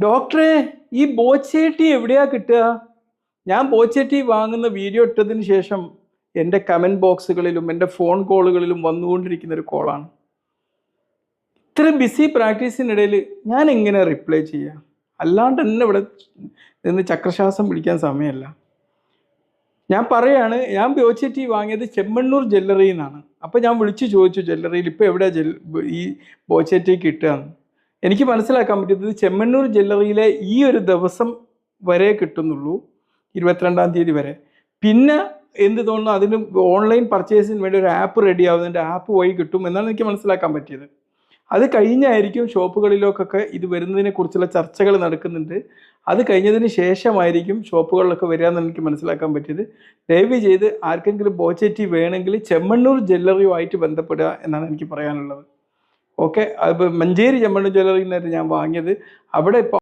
ഡോക്ടറെ, ഈ ബോച്ചേട്ടി എവിടെയാ കിട്ടുക? ഞാൻ ബോച്ചേട്ടി വാങ്ങുന്ന വീഡിയോ ഇട്ടതിന് ശേഷം എൻ്റെ കമൻറ്റ് ബോക്സുകളിലും എൻ്റെ ഫോൺ കോളുകളിലും വന്നുകൊണ്ടിരിക്കുന്ന ഒരു കോളാണ്. ഇത്രയും ബിസി പ്രാക്ടീസിനിടയിൽ ഞാൻ എങ്ങനെ റിപ്ലൈ ചെയ്യുക? അല്ലാണ്ട് തന്നെ ഇവിടെ നിന്ന് ചക്രശ്വാസം പിടിക്കാൻ സമയമല്ല. ഞാൻ പറയാണ്, ഞാൻ ബോച്ചേട്ടി വാങ്ങിയത് ചെമ്മണ്ണൂർ ജ്വല്ലറിയിൽ നിന്നാണ്. അപ്പോൾ ഞാൻ വിളിച്ചു ചോദിച്ചു ജ്വല്ലറിയിൽ ഇപ്പോൾ എവിടെയാണ് ഈ ബോച്ചേട്ടി കിട്ടുകയെന്ന്. എനിക്ക് മനസ്സിലാക്കാൻ പറ്റിയത് ചെമ്മണ്ണൂർ ജ്വല്ലറിയിലെ ഈ ഒരു ദിവസം വരെ കിട്ടുന്നുള്ളൂ, 22-ാം തീയതി വരെ. പിന്നെ എന്ത് തോന്നുന്നു, അതിന് ഓൺലൈൻ പർച്ചേസിന് വേണ്ടി ഒരു ആപ്പ് റെഡി ആവുന്നുണ്ട്, ആപ്പ് വഴി കിട്ടും എന്നാണ് എനിക്ക് മനസ്സിലാക്കാൻ പറ്റിയത്. അത് കഴിഞ്ഞായിരിക്കും ഷോപ്പുകളിലേക്കൊക്കെ ഇത് വരുന്നതിനെ കുറിച്ചുള്ള ചർച്ചകൾ നടക്കുന്നുണ്ട്. അത് കഴിഞ്ഞതിന് ശേഷമായിരിക്കും ഷോപ്പുകളിലൊക്കെ വരിക എന്ന് എനിക്ക് മനസ്സിലാക്കാൻ പറ്റിയത്. ദയവ് ചെയ്ത് ആർക്കെങ്കിലും ബോച്ചേട്ടി വേണമെങ്കിൽ ചെമ്മണ്ണൂർ ജ്വല്ലറിയുമായിട്ട് ബന്ധപ്പെടുക എന്നാണ് എനിക്ക് പറയാനുള്ളത്. ഓക്കെ, അത് മഞ്ചേരി ചെമ്മണ്ണൂർ ജ്വല്ലറിയിൽ നിന്നായിരുന്നു ഞാൻ വാങ്ങിയത്. അവിടെ ഇപ്പോൾ